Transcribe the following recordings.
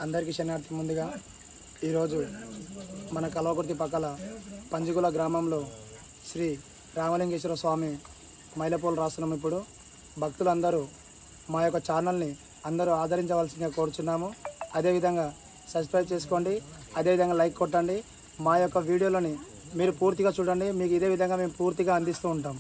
అందరికీ శనార్థి. ముందుగా ఈరోజు మన కల్వకుర్తి పక్కల పంజగుల గ్రామంలో శ్రీ రామలింగేశ్వర స్వామి మైలపోలు రాస్తున్నాము. ఇప్పుడు భక్తులందరూ మా యొక్క ఛానల్ని అందరూ ఆదరించవలసిందిగా కోరుచున్నాము. అదేవిధంగా సబ్స్క్రైబ్ చేసుకోండి, అదేవిధంగా లైక్ కొట్టండి. మా యొక్క వీడియోలని మీరు పూర్తిగా చూడండి. మీకు ఇదే విధంగా మేము పూర్తిగా అందిస్తూ ఉంటాం.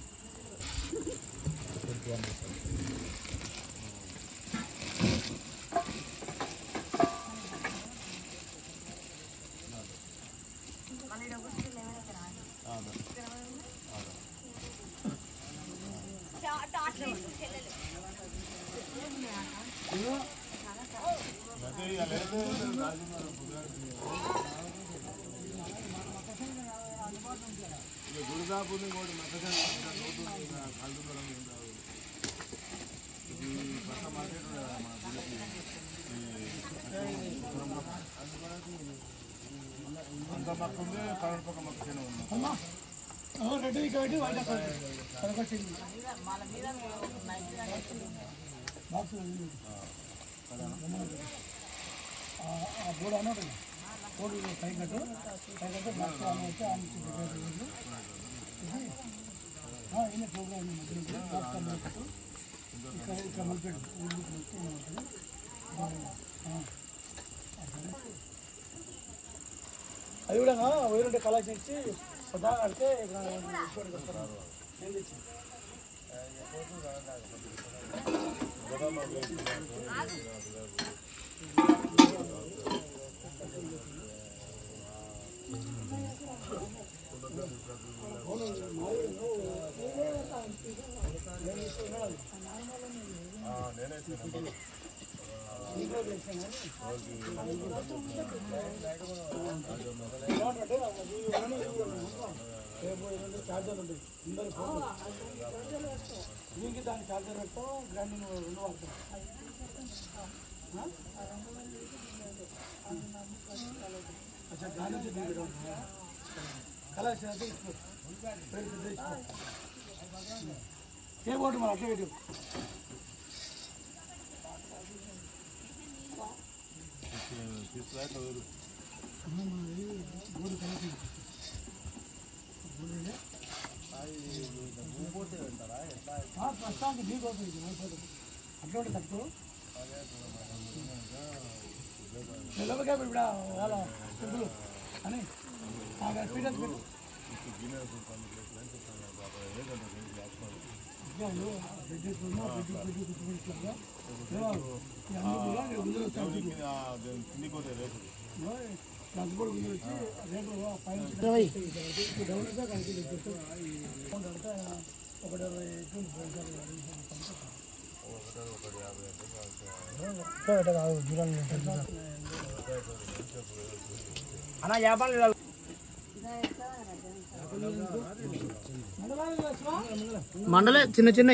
అది కూడా వేరుంటే కలెక్షన్ ఇచ్చి సదా కడితే చార్జర్ ఉంటుంది దీనికి దాని చార్జర్ పెడతాం. గ్రైండింగ్ రెండు వాడతాం. అచ్చా దాని నుంచి దీనికి కలర్ అయితే ఇచ్చుకో ఏ బోర్డు మన అట్లా పెట్టు. ప్రస్తుతానికి మీకు అవుతుంది అట్లా ఉంటే తక్కువ నిలబడిగా ఇప్పుడు వాళ్ళ సింపుల్ అని స్పీడ్ పెట్టు. అన్నా యాభై మండలే చిన్న చిన్న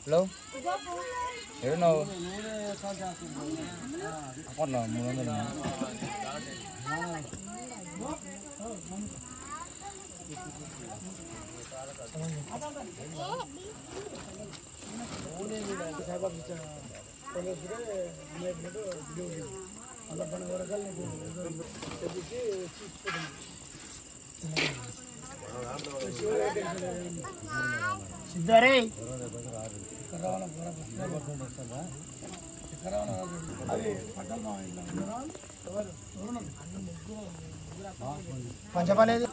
హలో ఏడున్నావు అప్పట్లో 300 సిద్ధారే పంచపాలేదు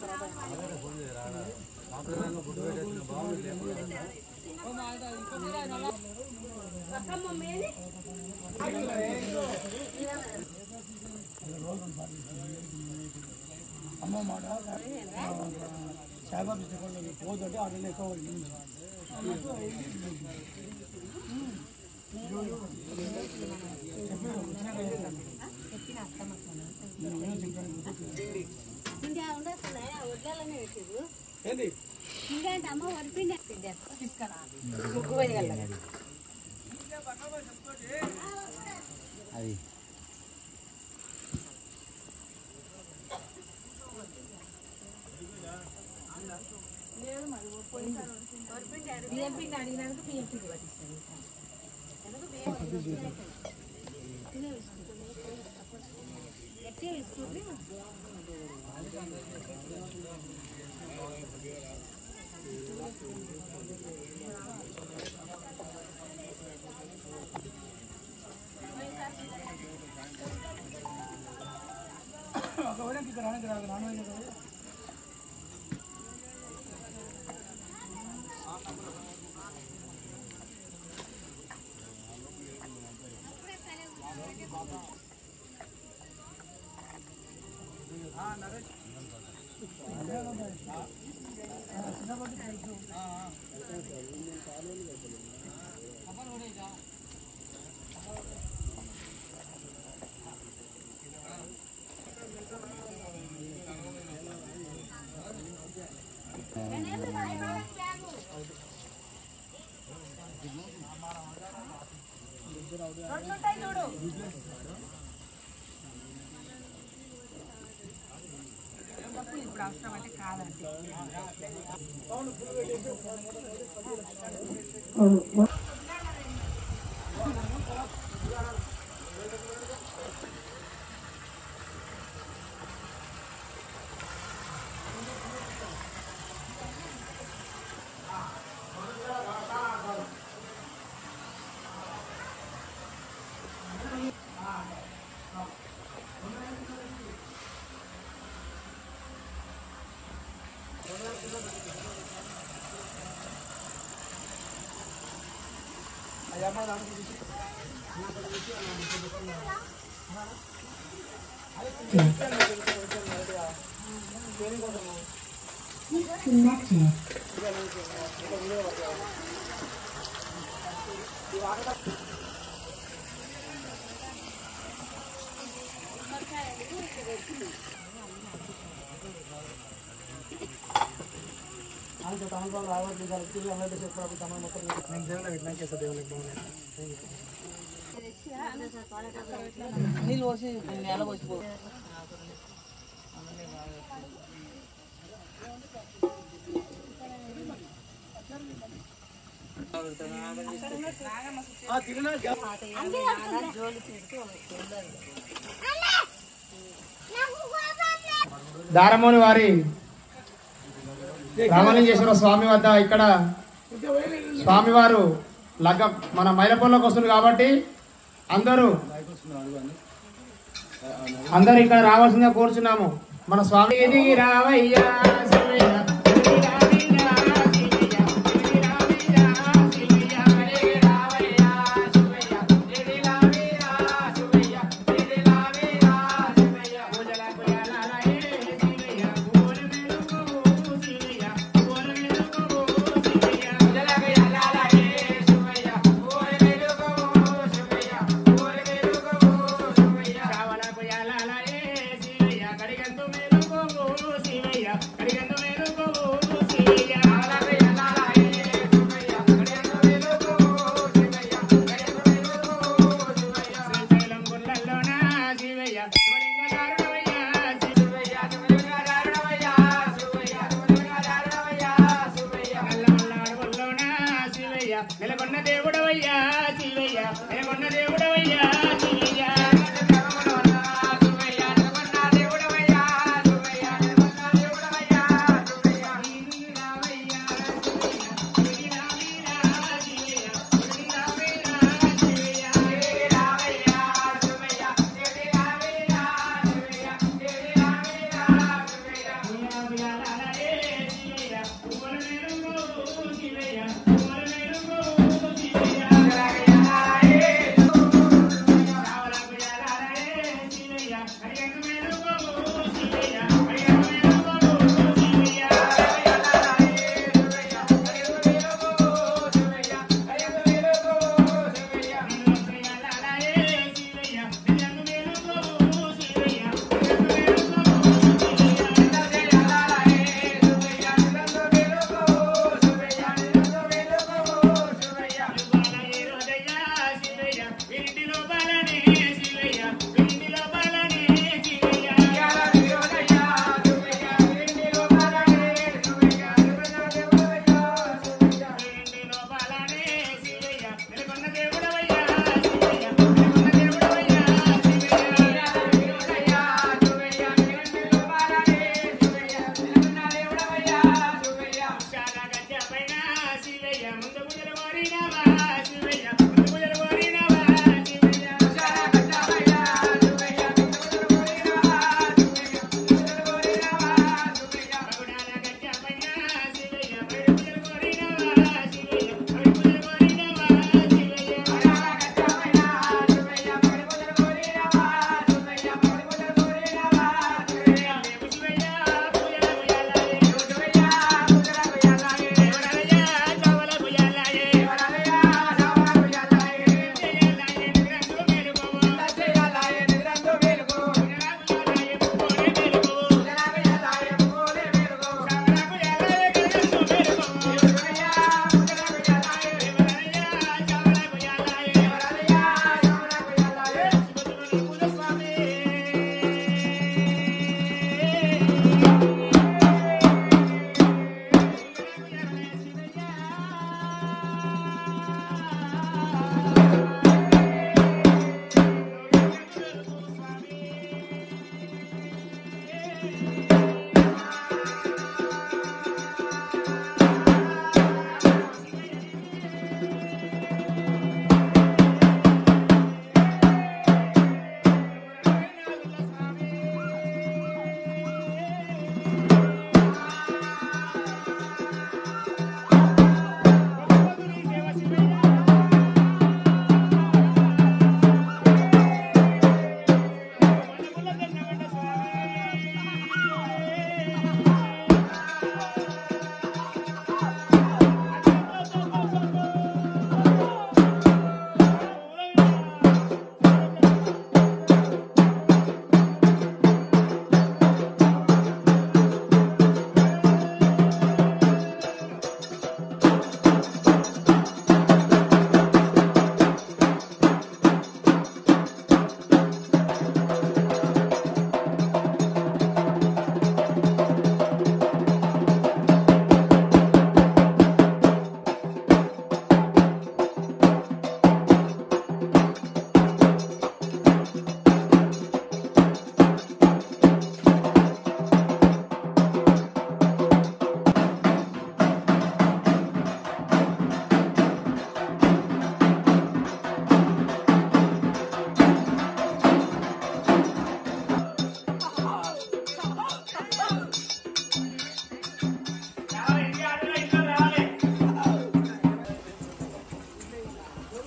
అమ్మ మాట సాయిబాబు పోతుంటే అట్లనే ఎక్కువ ఏంటి అమ్మ వరిపిండి తీసుకురా అది బియ్యం పిండి అడిగినందుకు బియ్యం పిండి పట్టిస్తాను ఇప్పుడు అవసరం అంటే కాదండి నీళ్ళు పోసి నేల పోసిపో దారమోని వారి రామలింగేశ్వర స్వామి వద్ద ఇక్కడ స్వామివారు లగ్గం మన మైలపల్లికి వస్తుంది కాబట్టి అందరూ ఇక్కడ రావాల్సిందిగా కోరుచున్నాము. మన స్వామి ఎదిగి రావయ్యా కడిగందు మేలుకో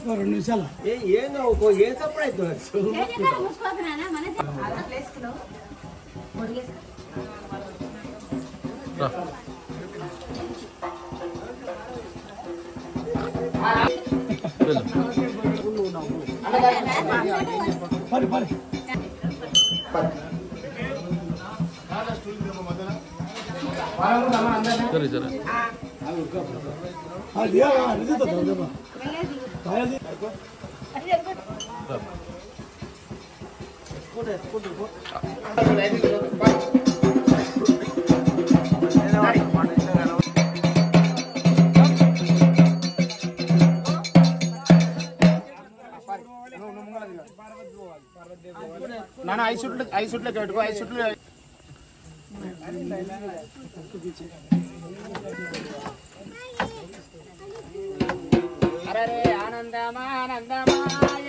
2 నిమిషాలు ఏం సప్పుడు నాన్న 5 సుట్లు పెట్టుకో 5 సుట్లు అరే ఆనందమానందమాయ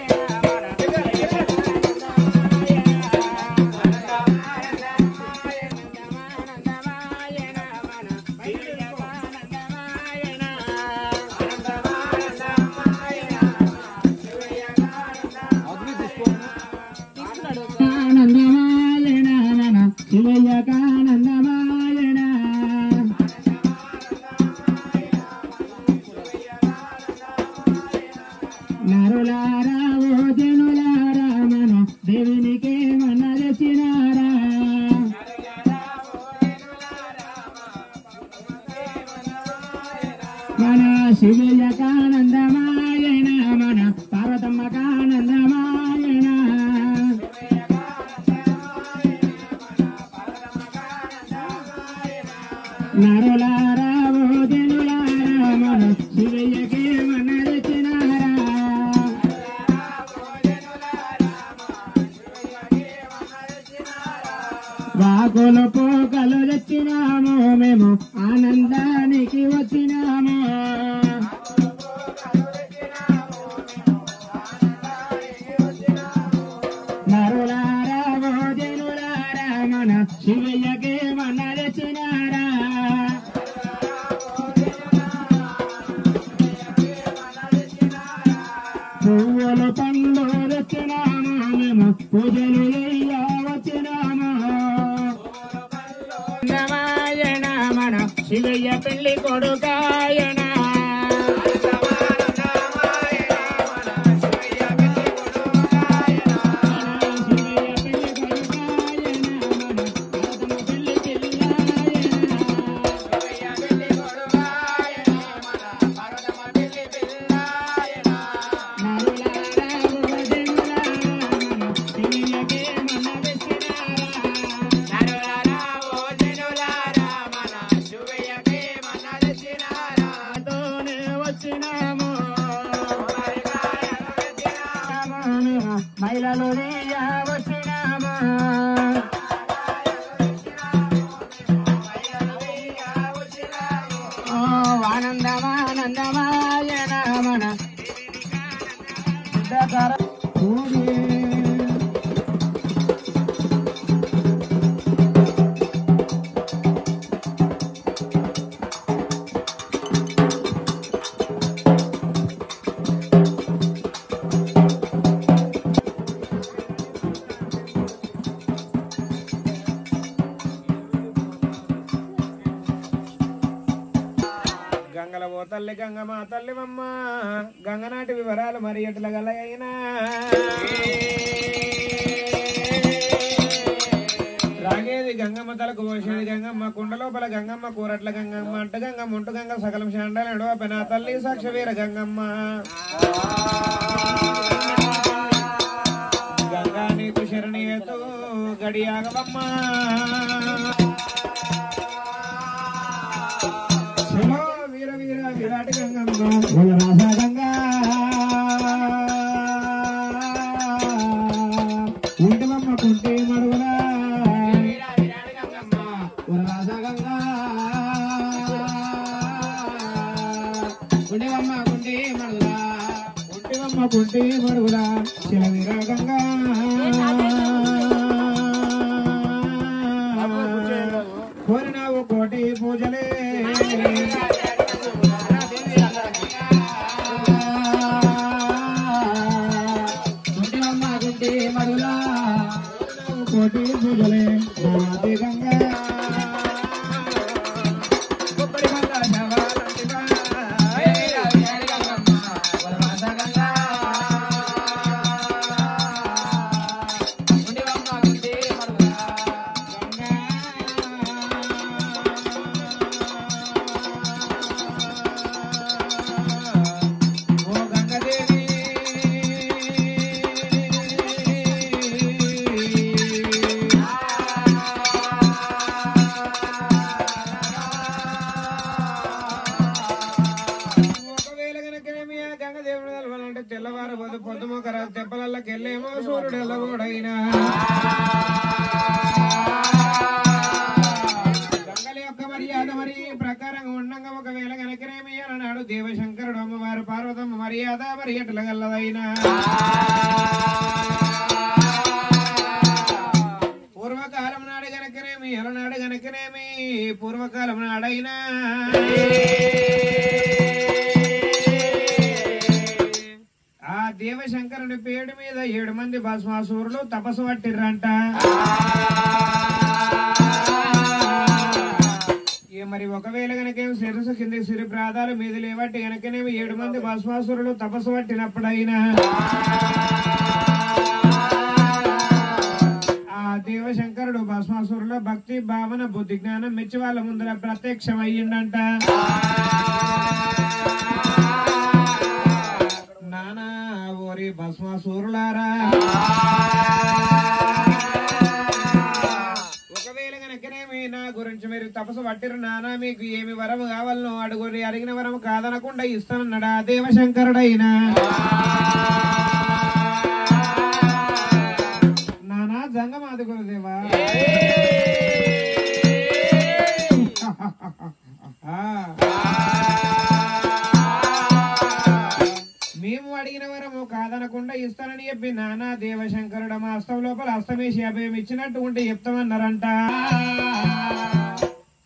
మన శివయ్యకానందమాయణ మన పార్వతమ్మకానందమాయణ నరులారా ఓ జనులారా మన శివయ్యకే మనరచినారా వాకులు పోకలు తెచ్చినాము మేము ఆనందానికి వచ్చినాము నరులారా ఓ జనులారా మన శివయ్యకే మనరచినారా పువ్వులు పండు తెచ్చినాము మేము పూజలు అయ్యా వచ్చినాము నమాయణ మన శివయ్య పెళ్లి కొడుకాయన మహిళలు వచ్చినాము ఆనందమానందమాయన మన గంగల ఓ తల్లి గంగమ్మ తల్లివమ్మ గంగనాటి వివరాలు మరి ఎట్ల గలైనా రాగేది గంగమ్మ తలకు పోసేది గంగమ్మ కుండ లోపల గంగమ్మ కూరట్ల గంగమ్మ అంట గంగమ్మ ఉంటు గంగ సకలం శాండలేడు పెన తల్లి సాక్ష వీర గంగమ్మ గంగా నీకు శరణియతు గడియాగవమ్మ వీర వీర విరాటి గంగమ్మ రాజా గంగా ఉంటివమ్మ కుంటి మడుగులా రాజా గంగా ఉంటివమ్మ కుంటి మడుగులా ఉంటివమ్మ కుంటి మడుగులా శివవీర గంగా కోరినావు కోటి పూజలే కోటి పూజలే రాధే గంగా తెల్లవారు పొద్దుమొకర తెప్పలకెళ్ళేమో సూర్యుడు ఎల్లగూడైనా గంగల యొక్క మర్యాద మరి ప్రకారంగా ఉండంగా ఒకవేళ గనకనేమి అన్నాడు దేవశంకరుడు అమ్మవారు పార్వతమ్మ మర్యాద మరి ఎట్ల గల్లదైనా పూర్వకాలం నాడు గనకనేమి ఎలనాడు గనకనేమి పూర్వకాలం నాడైనా ఆ దేవశంకరుని పేడు మీద 7 మంది భస్మాసురులు తపస్సు పట్టిర్రంట మరి ఒకవేళ గనకేమి శిరసు కింద సిరి ప్రాదాలు మీద లేవట్టి గనకనేమి 7 మంది భస్మాసురులు తపస్సు పట్టినప్పుడైనా ఆ దేవశంకరుడు భస్మాసురుల భక్తి భావన బుద్ధి జ్ఞానం మెచ్చి వాళ్ళ ముందర ప్రత్యక్షం అయ్యిండంట నానా ఓరి భస్మాసురులారా ఒకవేళ గనకనేమి నా గురించి మీరు తపస్సు పట్టిరు నానా మీకు ఏమి వరము కావాలనో అడుగురి అడిగిన వరము కాదనకుండా ఇస్తానన్నాడా దేవశంకరుడైనా నానా జంగమాది గురుదేవా మేము అడిగిన వరము కాదనకుండా ఇస్తానని చెప్పి నానా దేవశంకరుడు మా అస్తం లోపల అస్తమేసి అభయం ఇచ్చినట్టు ఉంటే చెప్తామన్నారంట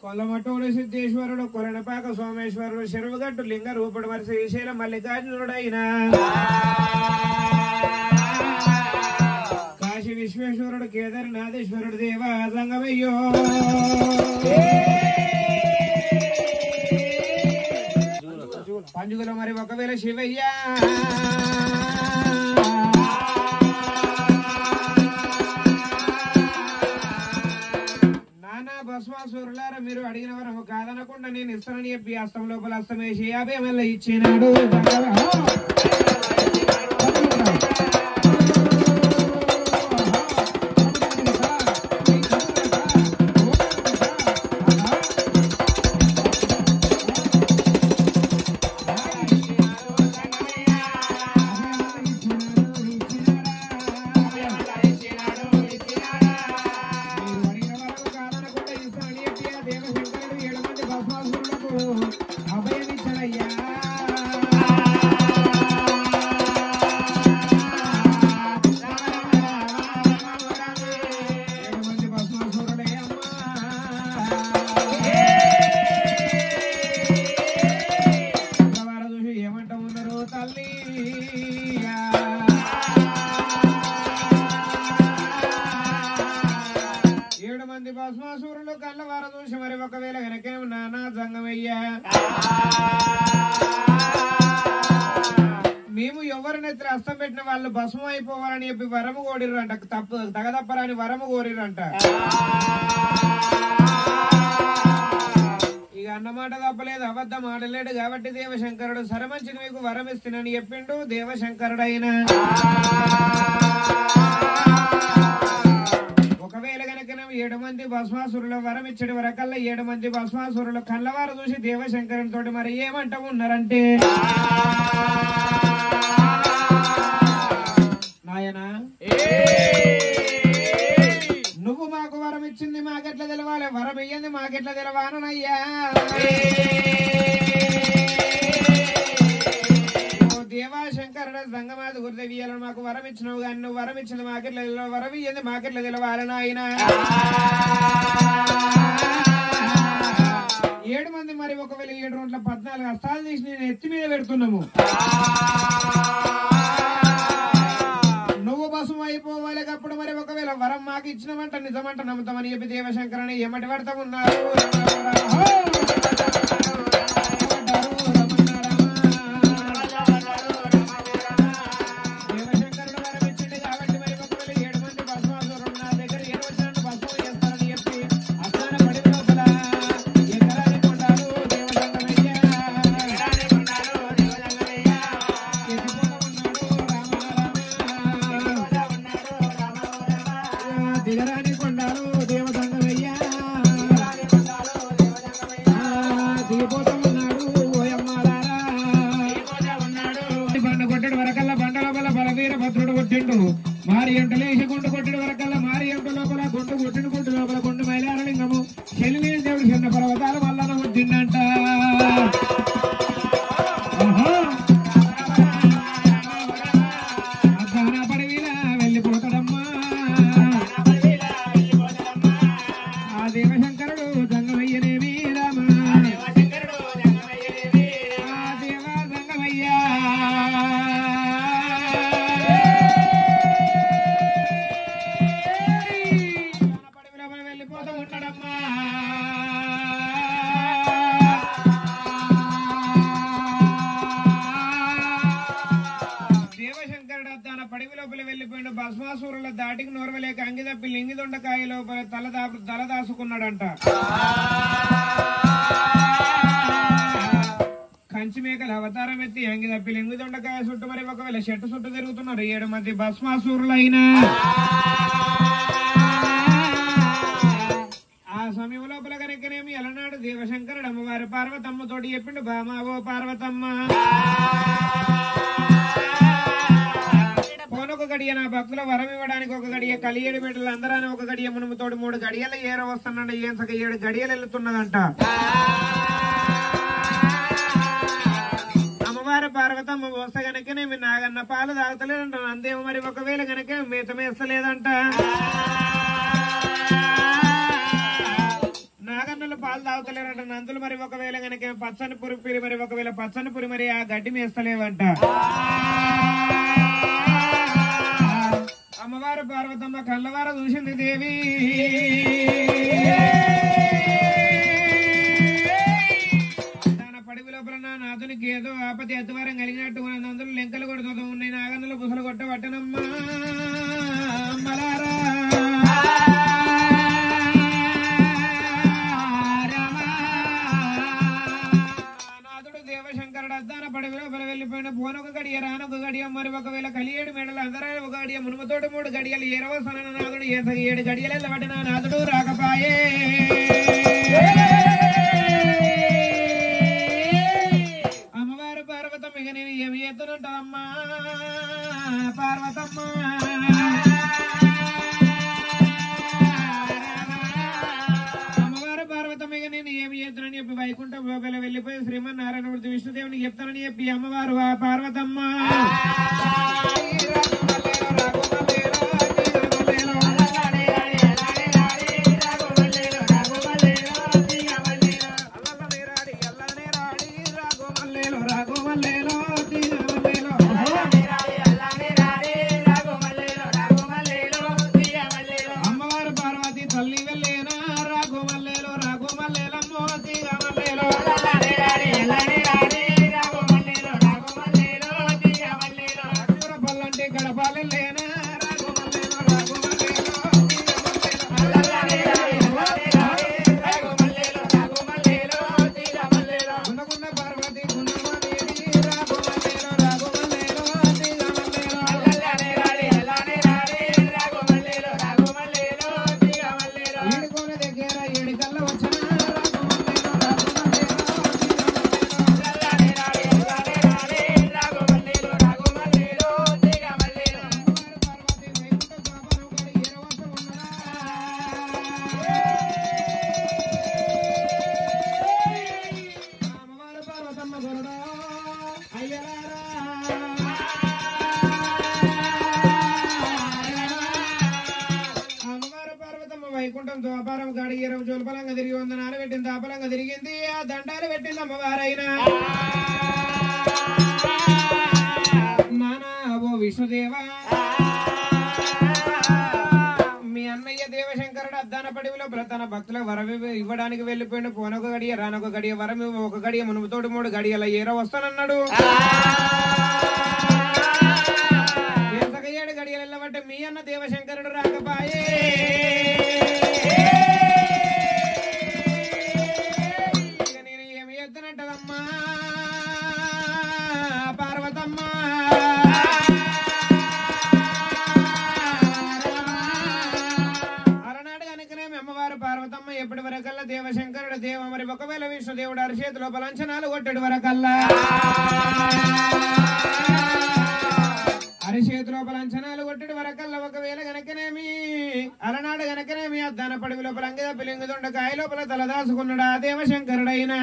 కొలమటోడు సిద్ధేశ్వరుడు కొలనపాక సోమేశ్వరుడు చెరువుగట్టు లింగ రూపుడు మరి శ్రీశైలం మల్లికార్జునుడైనా కాశీ విశ్వేశ్వరుడు కేదారనాథేశ్వరుడు దేవా సంగమయ్యో పండుగలో మరి ఒకవేళ శివయ్య నానా భస్మాసురులారా మీరు అడిగిన వరము కాదనకుండా నేను ఇస్తానని చెప్పి అస్తం లోపల అస్తమేసి 50 మళ్ళీ ఇచ్చినాడు అభయమిచ్చనయ్యా మంది భస్మాసురులు కళ్ళవార చూసి మరి ఒకవేళ వెనకే నానా జంగమయ్యా మేము ఎవరినైతే అస్తం పెట్టిన వాళ్ళు భస్మం అయిపోవాలని చెప్పి వరము కోడిర్రంట తగదప్పరాని వరము కోరిర్రంట ఇక అన్నమాట తప్పలేదు అబద్ధం ఆడలేడు కాబట్టి దేవశంకరుడు సరమంచిని మీకు వరం ఇస్తున్నాను చెప్పిండు దేవశంకరుడైన ఒకవేళ గనక 7 మంది భస్మాసురుల వరం ఇచ్చడి వరకల్లా 7 మంది భస్మాసురుల కళ్ళవారు చూసి దేవశంకరుని తోటి మరి ఏమంటూ ఉన్నారంటే నాయనా నువ్వు మాకు వరం ఇచ్చింది మాకెట్లా తెలవాలి వరం ఇయ్యంది మాకెట్లా తెలవానయ్యా దేవాశంకరుడు సంగమాది గురుదేవియాలను మాకు వరం ఇచ్చినావు కానీ నువ్వు వరం ఇచ్చింది మాకెట్లా వరం ఇయ్యంది మాకెట్లా తెలవాలి నాయన 7 మంది మరి ఒకవేళ 7 రోడ్ల 14 హస్తాలు తీసి నేను ఎత్తి మీద పెడుతున్నాము నువ్వు భస్మం అయిపోవాలి అప్పుడు మరి ఒకవేళ వరం మాకు ఇచ్చినమంట నిజమంట నమ్ముతామని చెప్పి దేవశంకరుని ఏమటి పడతా ఉన్నారు దేవశంకరుడు వరం ఇచ్చింది కాబట్టి మరి ఒకవేళ 7 మంది భస్మాసురులు నా దగ్గర ఏ రోజు భస్మం చేస్తారని చెప్పి అస్సాన పడి లోపల ఎకరాని కొండాలు దేవశంకరయ్య దిగరాని కొండాలు దేవదండమయ్య దిగిపోతున్నాడు ఓయమ్మాలారా బండ కొట్టడు వరకల్లా బండ లోపల బలవీర భద్రుడు కొట్టిండు మారి ఎంటలేసి గుండు కొట్టడు వరకల్లా మారి ఎంట లోపల గుండు కొట్టిన గుండు లోపల గుండు మైలారలింగము చెల్లి దేవుడు చిన్న పర్వతాల వల్ల కొట్టిండంట పడవిలా వెళ్ళిపోతాడమ్మా దేవశంకరుడు జంగమయ్యనేమి రామ దేవ జంగమయ్య పడవిలో వెళ్ళిపోతూ ఉంటాడమ్మా దేవశంకరుడు తన పడివి లోపల వెళ్ళిపోయిన భస్మాసురుల దాటికి నోరవలేక అంగిదప్పి లింగిదొండకాయ లోపల తల దాసుకున్నాడంట కంచి మేకల అవతారం ఎత్తి అంగిదప్పి లింగిదొండకాయ చుట్టూ మరి ఒకవేళ చెట్టు చుట్టూ తిరుగుతున్నారు 7 మంది భస్మాసురులైన ఆ సమయం లోపల కనుకనేమి ఎలనాడు దేవశంకరుడు అమ్మవారి పార్వతమ్మ తోటి చెప్పిండు బామా ఓ పార్వతమ్మ పోనొక గడియ నా భక్తుల వరం ఇవ్వడానికి ఒక గడియ కలియేడు బిడ్డలు అందరాని ఒక గడియ మునుముతోటి 3 గడియలు ఏర వస్తున్నాడు ఏం సగ 7 గడియలు వెళ్తున్నదంట అమ్మవారి పార్వతమ్మ వస్తే గనకనే మీ నాగన్న పాలు తాగుతలేదంట అందేమో మరి ఒకవేళ గనక మేత మేస్తలేదంట నాగన్నలు పాలు తాగుతలేరంట నందులు మరి ఒకవేళ గనక పచ్చని పురి మరి ఒకవేళ పచ్చని పురి మరి ఆ గడ్డి మేస్తలేవంట అమ్మవారు పార్వతమ్మ కళ్ళవార చూసింది దేవి తన పడివి లోపల నా నాథునికి ఏదో ఆపతి అతివారం కలిగినట్టు నందులు లెంకలు కొడుతూ ఉన్నాయి నాగన్నులు బుసలు కొట్టబట్టనమ్మా అమ్మలారా దేవశంకరుడు అద్దాన పడవి లోపల వెళ్ళిపోయిన పోనొక గడియ రానొక గడియ మరి ఒకవేళ కలియేడు మేడలు అందరూ ఒక గడియ మునుమతోటి 3 గడియలు 20 నాథుడు 7 గడియలు వెళ్ళబట్టిన నాథుడు రాకపాయే అమ్మవారు పార్వతమ్మ ఇక నేను ఏమి చేస్తానంటావమ్మా పార్వతమ్మ పార్వతమ్మగా నేను ఏమి చేస్తానని చెప్పి వైకుంఠం లోపల వెళ్ళిపోయి శ్రీమన్నారాయణమూర్తి విష్ణుదేవునికి చెప్తానని చెప్పి అమ్మవారు ఆ పార్వతమ్మ అమ్మవారు పార్వతి తల్లి వెళ్ళేనా వైకుంఠం ద్వాపారం గాడి 20 జోల్పలంగా తిరిగి వందనాలు పెట్టింది దాపలంగా తిరిగింది ఆ దండాలు పెట్టింది అమ్మవారైనా నానా ఓ విష్ణుదేవా మీ అన్నయ్య దేవశంకరుడు అద్దాన పడివిలో తన భక్తుల వరం ఇవ్వడానికి వెళ్ళిపోయిన పోనొక గడియ రానొక గడియ వరం ఒక గడియ మునుపుతోటి 3 గడియల ఏరో వస్తానన్నాడు 7 గడియలు వెళ్ళబట్టే మీ అన్న దేవశంకరుడు రాకపాయే ఇక నేను ఏమి ఎద్దనంటదమ్మా పార్వతమ్మ అమ్మవారు పార్వతమ్మ ఎప్పటి వరకల్లా దేవశంకరుడు దేవ మరి ఒకవేళ విష్ణుదేవుడు అరిచేతిలో పలంచనాలు కొట్టడి వరకల్లా అరిచేతిలో పలంచనాలు కొట్టడి వరకల్లా ఒకవేళ గనకనేమి అలనాడు గనకనేమి అద్దాన పడివి లోపల అంగద పిలింగుతుండ కాయ లోపల తలదాసుకున్నాడు ఆ దేవశంకరుడైనా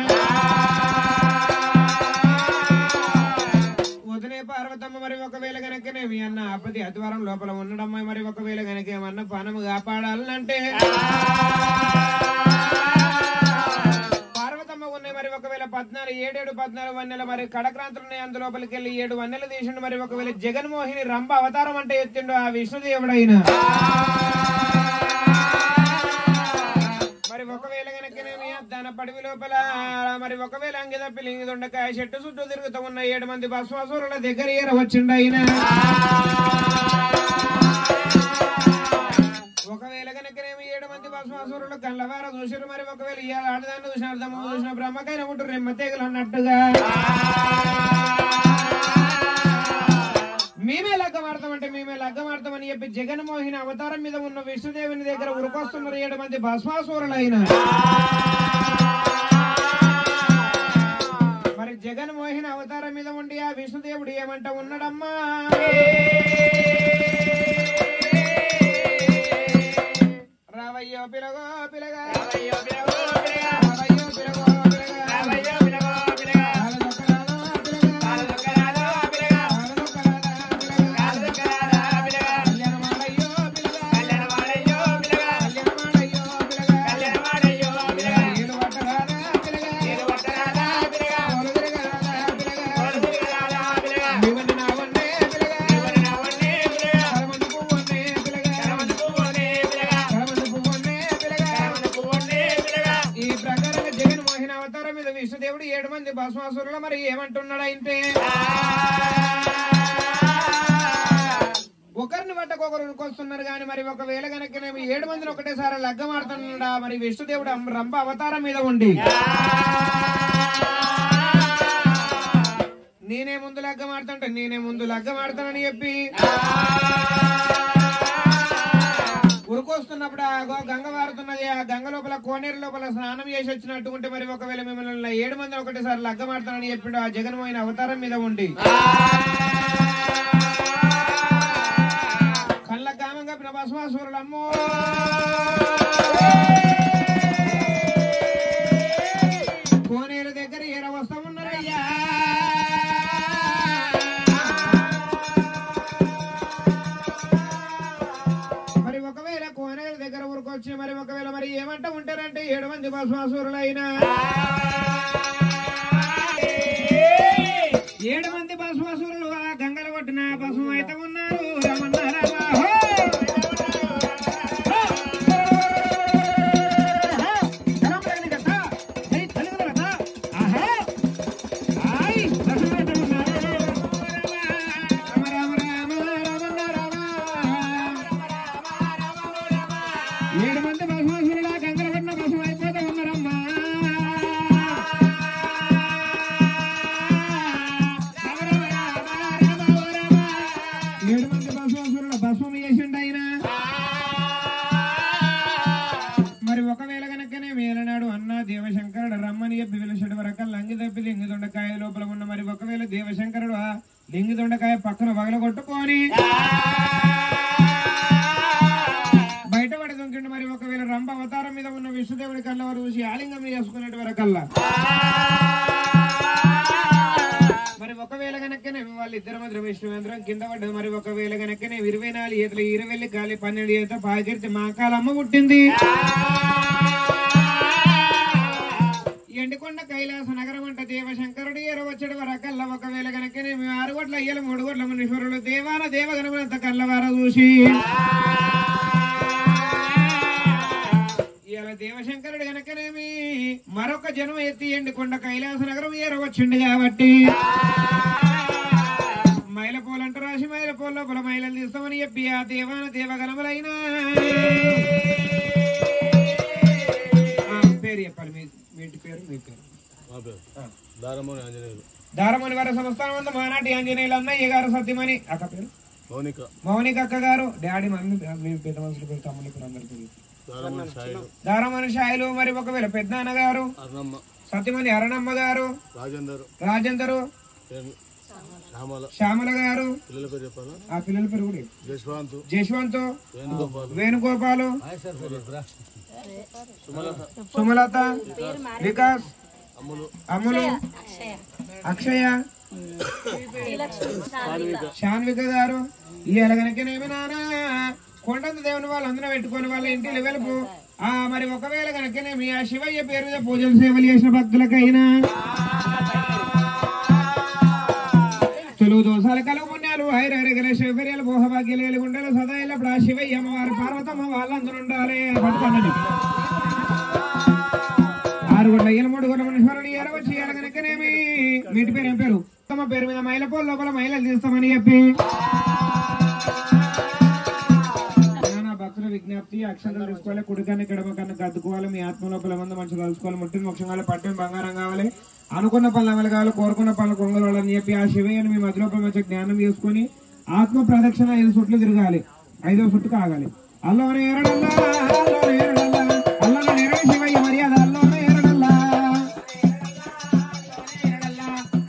వదిలే పార్వతమ్మ మరి ఒకవేళ గనకనేమి అన్న ఆపది అతివారం లోపల ఉండడమ్మ మరి ఒకవేళ గనకేమన్న పానము కాపాడాలంటే పార్వతమ్మ ఉన్నాయి మరి ఒకవేళ 7 వన్నెల మరి కడక్రాంతులు ఉన్నాయి అందులోపలికి వెళ్ళి 7 వన్నెలు తీసిండు మరి ఒకవేళ జగన్మోహిని రంభ అవతారం అంటే ఎత్తిండు ఆ విష్ణుదేవుడైనా మరి ఒకవేళ గనకనేమి దాన పడివి లోపల మరి ఒకవేళ అంగిద పిలింగి దొండకాయ చెట్టు చుట్టూ తిరుగుతూ ఉన్న 7 మంది భస్మాసురుల దగ్గర ఏర వచ్చిండు ఆయన ఒకవేళ గనకనేమి 7 మంది భస్మాసురులు కళ్ళవార చూసారు మరి ఒకవేళ ఇవాళ ఆడదాన్ని చూసిన అర్థమ్మ చూసిన బ్రహ్మకైన ఉంటూ రెమ్మ తీగలు అన్నట్టుగా మేమే లగ్గమాడతామని చెప్పి జగన్మోహిని అవతారం మీద ఉన్న విష్ణుదేవుని దగ్గర ఉరుకొస్తున్నారు 7 మంది భస్మాసురులైన మరి జగన్మోహిని అవతారం మీద ఉండి ఆ విష్ణుదేవుడు ఏమంట ఉన్నాడమ్మా రావయ్యో పిలగో పిలగా రావయ్యో పిలగో పిలగా రావయ్యో పిలగో పిలగా రావయ్యో పిలగో పిలగా విష్ణుదేవుడు 7 మంది భస్మాసురులు మరి ఏమంటున్నాడు అంటే ఒకరిని పట్టకొకరు ఉరుకొస్తున్నారు గాని మరి ఒకవేళ గనకనేమి 7 మందిని ఒకటేసారి లగ్గమాడుతున్నాడా మరి విష్ణుదేవుడు రంభ అవతారం మీద ఉండి నేనే ముందు లగ్గమాడతానని చెప్పి ఉరుకొస్తున్నప్పుడు ఆ గంగ వారుతున్నది ఆ గంగ లోపల కోనేరు లోపల స్నానం చేసి వచ్చినట్టుకుంటే మరి ఒకవేళ మిమ్మల్ని 7 మందిని ఒకటేసారి లగ్గమాడతానని చెప్పిండు ఆ జగన్మోహిని అవతారం మీద ఉండి కళ్ళ కామం కప్పిన భస్మాసురులమ్మో కోనేరు దగ్గర ఏర వస్తామున్నారయ్యా ఒకవేళ కోనేరు దగ్గర ఊరుకొచ్చి మరి ఒకవేళ మరి ఏమంటా ఉంటారంటే 7 మంది భస్మాసురులైనా 7 మంది భస్మాసురులు ఆ గంగలు కొట్టిన భస్మం అయితే ఉన్నారు రమన్నారా మరి ఒకవేళ గనకనే మేలనాడు అన్న దేవశంకరుడు రమ్మని చెప్పి పిలిచాడు వరక లంగి తప్పి లింగి దొండకాయ లోపల ఉన్న మరి ఒకవేళ దేవశంకరుడు లింగి దొండకాయ పక్కన వగల కొట్టుకొని బయటపడి దొంకిండు మరి ఒకవేళ రంభ అవతారం మీద ఉన్న విష్ణుదేవుడి కళ్ళవారు చూసి ఆలింగం చేసుకునేటి వరకల్లా మరి ఒకవేళ ఒకవేళ గనకనే వాళ్ళిద్దరు మాత్రం విష్ణువేంద్రం కింద పడ్డది. మరి ఒకవేళ గనకనే 24 ఈతలు 20 గాలి 12 ఈత పాకిర్తి మాకాలమ్మ పుట్టింది. ఎండికొండ కైలాస నగరం అంట దేవశంకరుడు ఎరవచ్చడు వరకల్లా. ఒకవేళ గనకనే 6 గొడ్ల అయ్యలు 3 గొడ్ల మునీశ్వరుడు దేవాన దేవగణమంత కళ్ళవార చూసి ఇలా దేవశంకరుడు గనకనేమి మరొక జన్మ ఎత్తి ఎండికొండ కైలాస నగరం ఏరవచ్చిండు కాబట్టి మైలపోలంట రాసి మైలపోల లోపల మైలలు తీస్తామని చెప్పి ఆ దేవాన దేవగణములైనా పేరు చెప్పాలి. మీ ఇంటి పేరు మీ పేరు? దారమణి వారి సంస్థానం అంతా మానాటి ఆంజనేయులు అన్నయ్య గారు సత్యమణి అక్క పేరు మౌనిక అక్క గారు డాడీ మమ్మీ మీ పెద్ద మనుషులు పేరు తమ్ముని పేరు అందరికీ దారమణి షాయిలు. మరి ఒకవేళ పెద్దనాన్న గారు సత్యమణి అరణమ్మ గారు రాజేందరు శ్యామల గారు ఆ పిల్లల పేరు కూడా జశ్వంత్ వేణుగోపాలు సుమలత వికాస్ అమ్ములు అక్షయ శాన్విక గారు. ఇవాళ కనుకనేమి నానా కొండంత దేవుని వాళ్ళందరూ పెట్టుకుని వాళ్ళ ఇంటి వెలుపు. మరి ఒకవేళ కనుకనేమి ఆ శివయ్య పేరు మీద పూజలు సేవలు చేసిన భక్తులకైనా తెలుగు దోషాల కలుగు పుణ్యాలు హైరగల శివర్యాలు భోహభాగ్యాలు గుండెలు సదా ఎల్లప్పుడు ఆ శివయ్య అమ్మవారు పార్వతమ్మ వాళ్ళందరూ ఉండాలి. పట్టుకోండి 6 గొడ్ల 3 గొడ్ల మనుషులు ఎరవచ్చి ఎలగనకనేమి వీటి పేరు ఏం పేరు తమ పేరు మీద మైలపోల లోపల మైలలు తీస్తామని చెప్పి భక్తుల విజ్ఞప్తి. అక్షంతలు తీసుకోవాలి, కుడికన్నా ఎడమ కన్నా కద్దుకోవాలి, మీ ఆత్మ లోపల మంది మనుషులు కలుసుకోవాలి, ముట్టిన మోక్షం కావాలి, పట్టిన బంగారం కావాలి, అనుకున్న పనులు అమలు కావాలి, కోరుకున్న పనులు కొంగలని చెప్పి ఆ శివయ్యని మీ మధ్య లోపల వచ్చే జ్ఞానం చేసుకుని ఆత్మ ప్రదక్షిణ 5 సుట్లు తిరగాలి. 5వ సుట్టు కాగాలి. అల్లోనే ఏరడల్లా అల్లోనే ఏరడల్లా అల్లోనే ఏరడ శివయ్య మర్యాద అల్లోనే ఏరడల్లా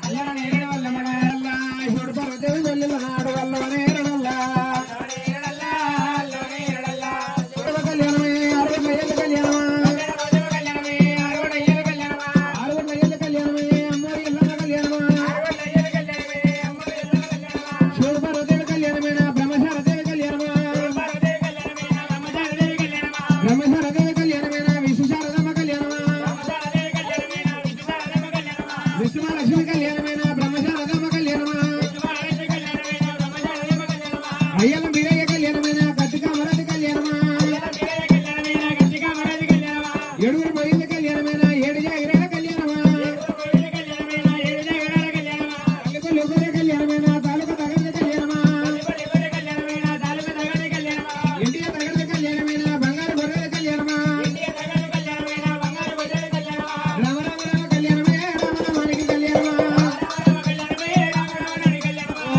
అల్లోనే ఏరడ వల్ల మడల్లా శివుడు పర్వదేవి వెళ్ళిన నాడు అల్లోనే ఏరడల్లా కళ్యాణమే 60 ఏళ్ళ కళ్యాణమా 60 ఏళ్ళ కళ్యాణమా 60 ఏళ్ళ కళ్యాణమే అమ్మోరి ఎల్లమ్మ కళ్యాణమా శివుడు పర్వదేవి కళ్యాణమేనా బ్రహ్మశారదేవి కళ్యాణమా బ్రహ్మశారదేవి కళ్యాణమేనా విశ్వశారదమ్మ కళ్యాణమా విశ్వమహాలక్ష్మి కళ్యాణమేనా బ్రహ్మశారదమ్మ కళ్యాణమా అయ్యల వీరయ్య కళ్యాణమేనా కత్తికామరాజు కళ్యాణమా 7 మహిళ కళ్యాణమేనా 7 జాగిరాల కళ్యాణమా తల్లిపల్లి కళ్యాణమేనా తాలూకా తగడ కళ్యాణమా ఇండియా తగడ కళ్యాణమేనా బంగారు బొర్రెల కళ్యాణమా రామ రామ రామ కళ్యాణమే రామరామానికి కళ్యాణమా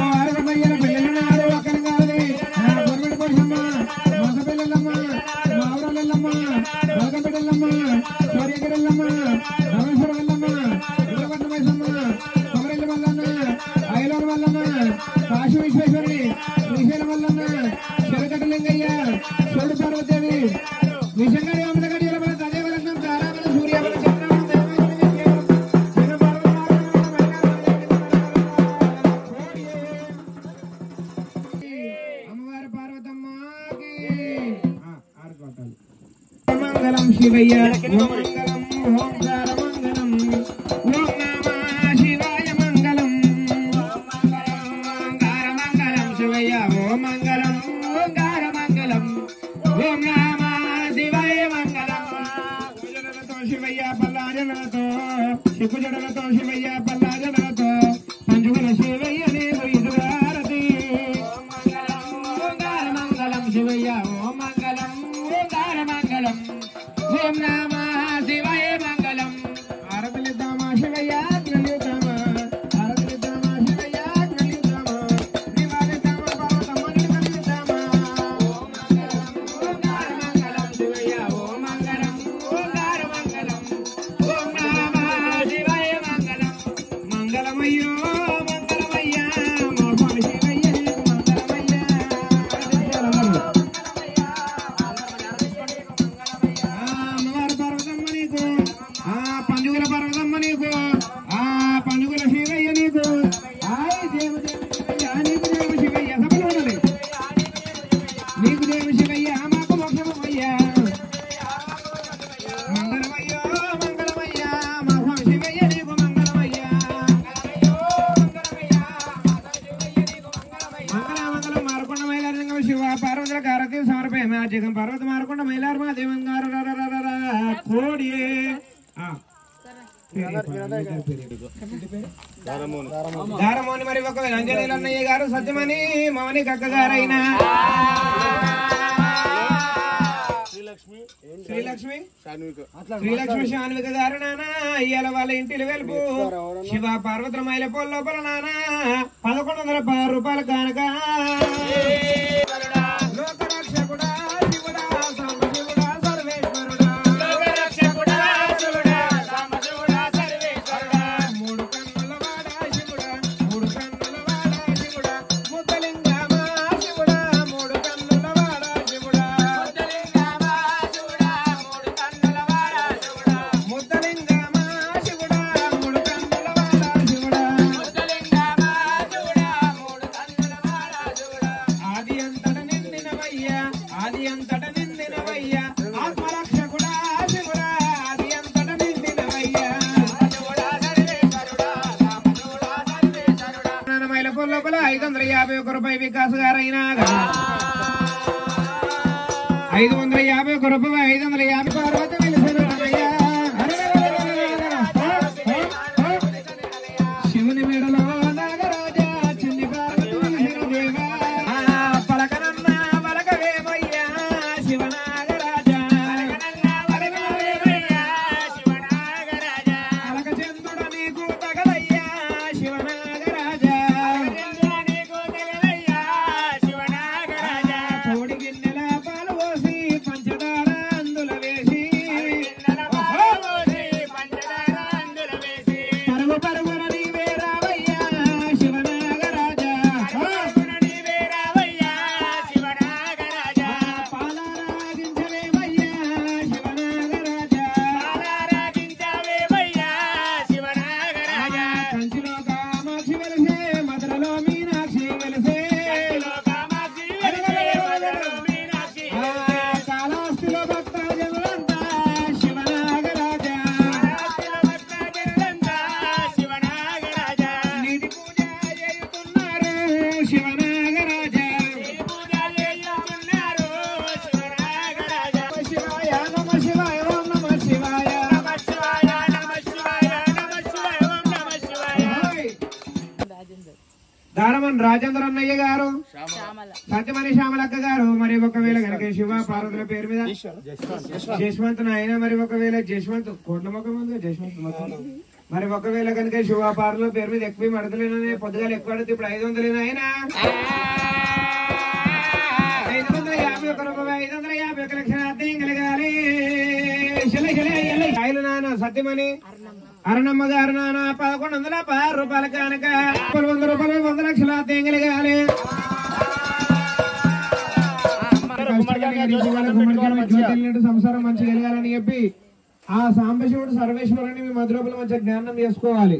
6 మహిళల పిల్లల నాడు అక్కన కాదు గొర్రెల పోషమ్మ మగ పిల్లలమ్మ మావరాలమ్మ మగపిల్లలమ్మ సూర్యగిరల్లమ్మ రామేశ్వర వల్లమ్మ ఇళ్ళపట్ల మైసమ్మ కొమరెల్లి వల్లన్న ఐలూరు వల్లన్న కాశీ విశ్వేశ్వరి శ్రీశైలం వల్లన్న చెరకటలింగయ్య శివుడు పార్వదేవి విషంగడి అమృతగడి ఎలబల తదేవలన్నం తారాబల సూర్యబల చంద్రబల అమ్మవారి పార్వతమ్మకి 6 కోటాలు. మంగళం శివయ్య మంగళం ఓంకార మంగళం ఓం నమః శివాయ మంగళం ఓంకార మంగళం శివయ్య ఓం మంగళం ఓంకార మంగళం ఓం నమః శివాయ మంగళం. జడలతో శివయ్య పల్లాజడలతో శివజడలతో శివయ్య పల్లాజడలతో పంచుగల శివయ్య దేవు ఇదురారతి ఓంకార మంగళం శివయ్య ఓం మంగళం ఓంకార మంగళం ఓం నమః శివాయ మంగళం. ఆరతిలిద్దామా శివయ్య జ్ఞలిద్దామా ఆరతిలిద్దామా శివయ్య జ్ఞలిద్దామా నివాదిద్దామా పార్వతమ్మ నిలిద్దామా ఓం మంగళం ఓంకార మంగళం శివయ్య ఓం మంగళం ఓంకార మంగళం ఓం నమః శివాయ మంగళం. మంగళమయ్యో మంగళమయ్యా మా స్వామి శివయ్య మంగళమయ్యా అమ్మవారు జగం పర్వత మారకొండ మైలార్మా దేవంగారు కోడి గారమోని మరి ఒకవేళ అంజనేయులు అన్నయ్య గారు సత్యమని మౌని కక్క గారైనా శ్రీలక్ష్మి శాన్విక గారు నానా ఇయ్యాల వాళ్ళ ఇంటికి వెలుపు శివ పార్వతుల మైలపోల్ లోపల నానా 1110 రూపాయలు కానక లోకరక్షకుడా శివుడా సాంబశివుడా సర్వేశ్వరుడా లోకరక్షకుడా శివుడా సాంబశివుడా సర్వేశ్వరుడా మూడు కన్నుల వాడా శివుడా మూడు కన్నుల వాడా శివుడా ముద్దలింగమా శివుడా మూడు కన్నుల వాడా శివుడా ముద్దలింగమా శివుడా మూడు కన్నుల వాడా శివుడా ఆది అంతట నిందినవయ్యా ఆది అంతట నిందినవయ్యా ఆత్మరక్షకుడా శివుడా ఆది అంతట నిందినవయ్యా మైలపూర్ లోపల 551 రూపాయి వికాస్ గారైనా 551 రూపాయి 550 పార్వతి వెలిసినయ్యా శివుని మెడలో నాగరాజా చిన్ని పార్వతి వెలిసిన దేవా పలకనన్న పలకవేమయ్యా శివనాగరాజా పలక చంద్రుడ నీకు తగలయ్యా శివనాగరాజా కోడి గిన్నెల పాలు పోసి పంచదార అందుల వేసి పరుగు పరుగున నీవే రావయ్యా శివనాగరాజా పాలారాగించవేమయ్యా శివనాగరాజా కంచిలో కామాక్షి వెలిసే మధురలో మీనాక్షి వెలిసే కాళహస్తిలో భక్తజనులంతా శివనాగరాజా నీటి పూజ చేయుతున్నారు శివనాగరాజా శివాయ నమ శివాయ ఓం నమ శివాయ దానమన్ రాజేంద్ర అన్నయ్య గారు సత్యమణి శ్యామలక్క గారు మరి ఒకవేళ కనుక శివ పార్వతుల పేరు మీద జశ్వంత్ నాయన మరి ఒకవేళ జశ్వంత్ కోట్ల ముఖం ఉంది జశ్వంత్ ముఖం మరి ఒకవేళ కనుక శివ పార్వతుల పేరు మీద ఎక్కువ మడతలేనని పొద్దుగాలు ఎక్కువ అడితే ఇప్పుడు 500 ఆయన 551 రూపాయి 551 లక్షల అర్థం కలగాలి కాయలు నాన్న సత్యమణి అరణమ్మ గారు నాన్న 1110 రూపాయలు కనుక 100 రూపాయలు 100 లక్షల అర్థం కలగాలి సంసారం మంచిగా కలగాలని చెప్పి ఆ సాంబశివుడు సర్వేశ్వరుని మీ మధురపుల మధ్య జ్ఞానం చేసుకోవాలి.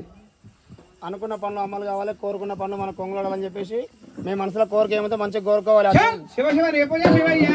అనుకున్న పనులు అమలు కావాలి, కోరుకున్న పనులు మన కొంగులని చెప్పేసి మీ మనసులో కోరిక ఏమైతే మంచిగా కోరుకోవాలి. శివ శివ రేపు శివయ్యా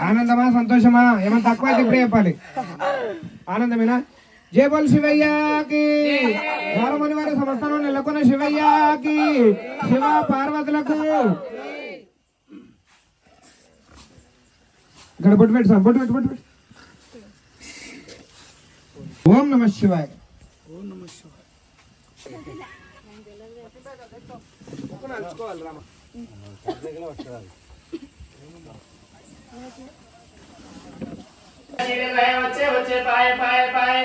ఆనందమా సంతోషమా? ఏమైనా తక్కువ అయితే ఇప్పుడే చెప్పాలి. ఆనందమేనా? జై బోల్ శివయ్యకి, ద్వారముని వారి సంస్థలో నెలకొన్న శివయ్యకి, శివ పార్వతులకు. ఇక్కడ బొట్టు పెట్టు సార్, బొట్టు పెట్టు. ఓం నమ శివాయ. వచ్చే పాయ పాయ పాయ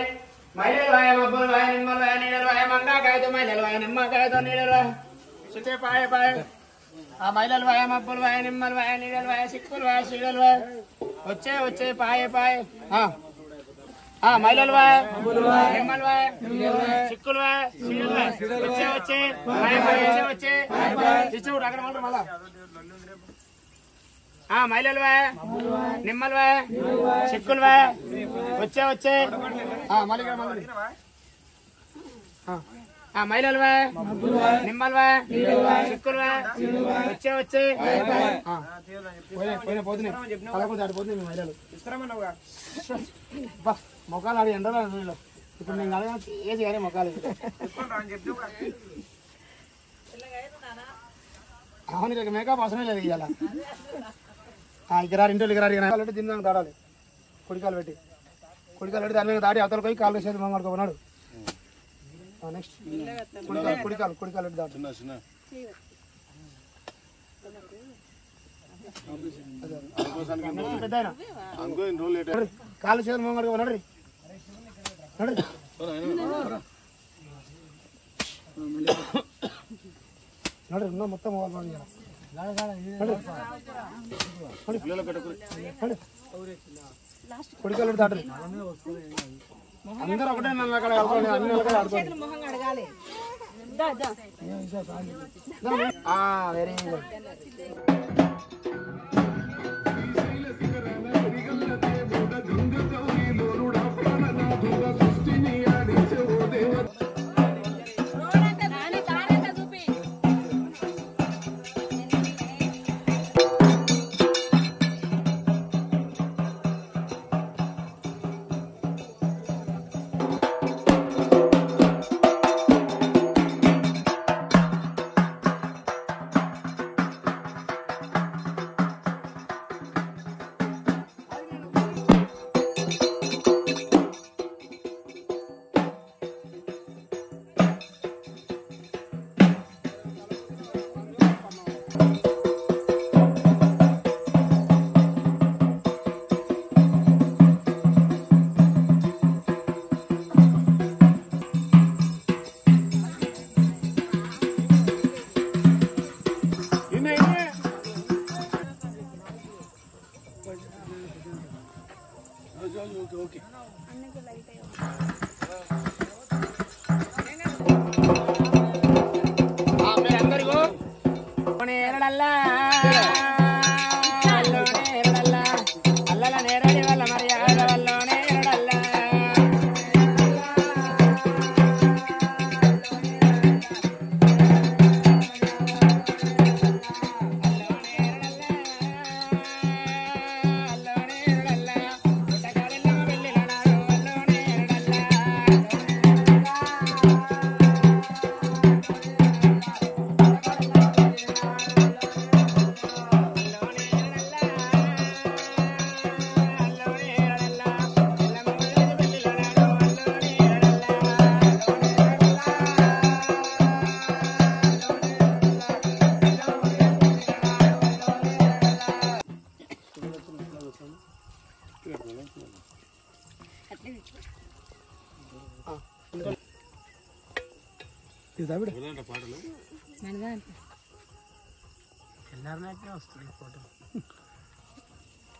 మైలలు వాయ మబ్బులు వాయ నిమ్మలు వాయ నీడలు వాయ మంగాకాయతో మైలలు వాయ నిమ్మకాయతో నీడలు వాయ వచ్చే పాయ పాయ ఆ మైలలు వాయ మబ్బులు వాయ నిమ్మలు వాయ నీడలు వాయ సిక్కులు వాయ సీడలు వాయ వచ్చే పాయ పాయ మైలలు వాయ నిమ్మలు వాయ సిక్కులు వాయ సీడలు వాయ వచ్చే పాయ పాయ వచ్చే చూడు అక్కడ మాట మళ్ళా మైలలు వాయ నిమ్మలు వాయ సిక్కులు వాయ వచ్చే మళ్ళీ మైలలు వాయ నిమ్మలు వాయ సిక్కులు వాయ వచ్చే పోతున్నాయి మైలలు మొక్కలు ఆడి ఎండలో ఇప్పుడు నేను అడగా ఏది కానీ మొక్కలు అవును ఇక మేకప్ అవసరం లేదు ఇవాళ ఇక్కడ ఇంట్లో ఇక్కడ తిన్నాను దాడాలి కుడికాలు పెట్టి దాని మీద దాడి అవతల పోయి కాలు వేసేది మాట్లాడుకోన్నాడు. నెక్స్ట్ కుడికాలు పెట్టి దాడు కాలు చేతులు మాట్లాడుకోన్నాడు నడు మొత్తం కుడికాలు దాటరు అందరూ ఒకటే నన్ను అక్కడ అన్ని వెరీ గుడ్.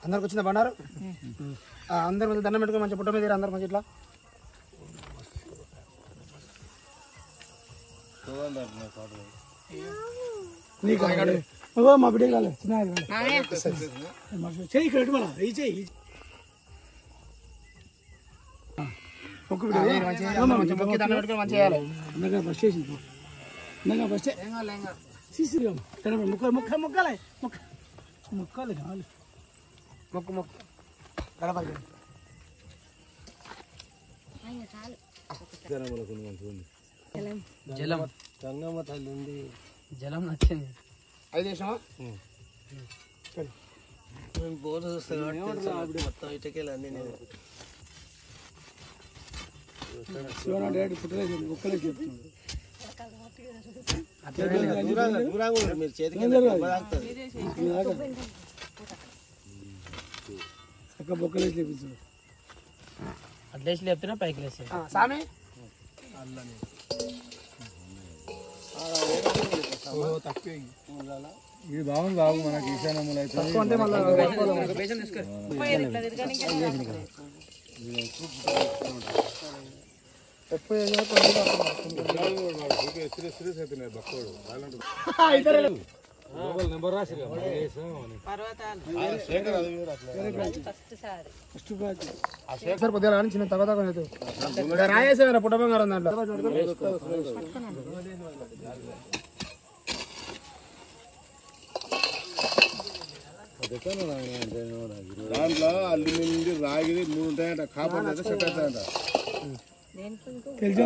అందరికి వచ్చిందా బండారు? అందరి మంది దండం పెట్టుకుని మంచి పుట్ట మీద అందరు మంచి ఇట్లా మా బిడ్డ కాలే చెయ్యి ఇక్కడ చెయ్యి ముక్కలు కావాలి మొక్కు మొక్కు గడపకి జలం గంగమ్మ తల్లి ఉంది. జలం నచ్చింది 5 నిమిషమా నేను బోర్డు చూస్తాను మొత్తం ఇటుకెళ్ళి అన్ని నేను దూరంగా మీరు చేతికి అట్లేసి లేపుతున్నా పైకి లేసి సామి ఇది బాగుంది బాబు మనకి ఈశాన్యములు అయితే అంటే మళ్ళీ నెంబర్ రాసి సార్ పొద్దున కానీ చిన్న తగ్గ తగ్గ రాయేసారా పుట్ట బంగారం దాంట్లో దాంట్లో అల్లి నుండి రాగిది 3 ఉంటాయంట కాపాడు సెట్ అవుతాయంట తెలిసి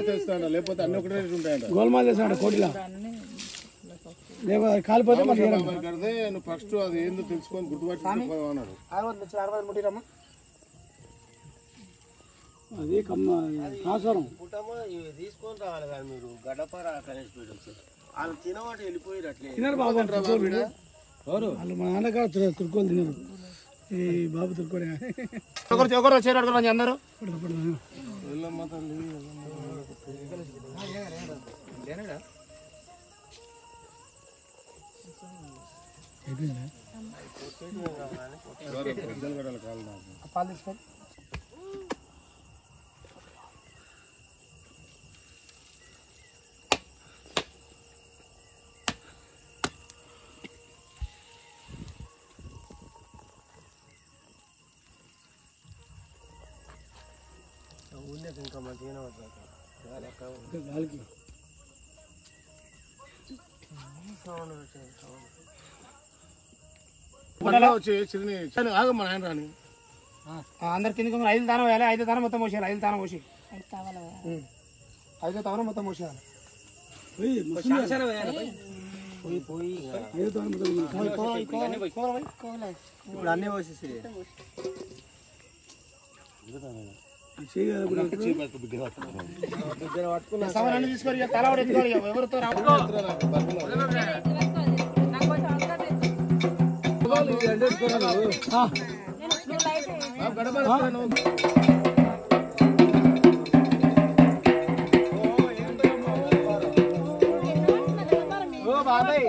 తెలుస్తాయంట లేకపోతే అన్ని ఒకటే ఉంటాయంట గోల్మాల్ చేసాడు కోటిలా కాలిపోతే కడితే నువ్వు ఫస్ట్ అది ఏందో తెలుసుకొని గుర్తుపట్టి అన్నాడు అది కాసరం పుట్టమ్మ ఇవి తీసుకొని రావాలి కానీ మీరు గడపర కనెక్ట్ వచ్చి వాళ్ళు తినవాటి వెళ్ళిపోయారు అట్లే తిన్నారు బాబు వాళ్ళు మా నాన్నగారు తురుకోలు తిన్నారు ఈ బాబు తురుకోడే ఒకరు వచ్చారు అందరూ పాలు తీసుకోండి ఇంకా మంచిగానే గాలికి వచ్చి చిన్న ఆగమ్మ ఆయన రాని అందరు కిందకి 5 దానం వేయాలి 5 దానం మొత్తం పోసేయాలి 5 దానం పోసి 5 తవన మొత్తం పోసేయాలి ఇప్పుడు అన్నీ వచ్చేసి సవరాన్ని తీసుకొని తల ఎత్తుకోవాలి ఎవరితో బాబాయ్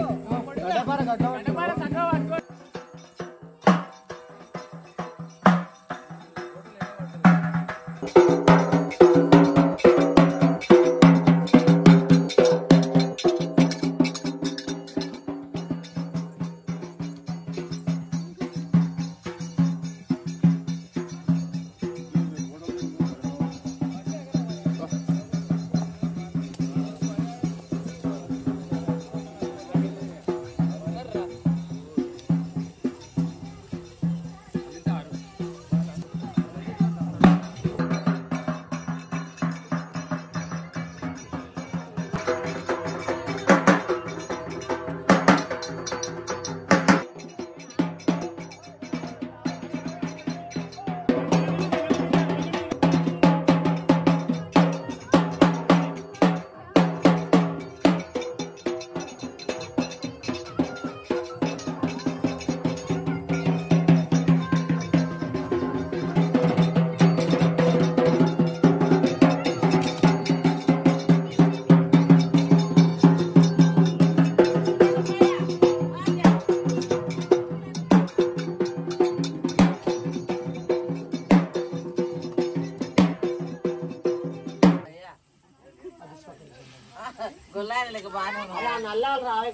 గొల్లాయలకి బాగా నల్లాలు రావే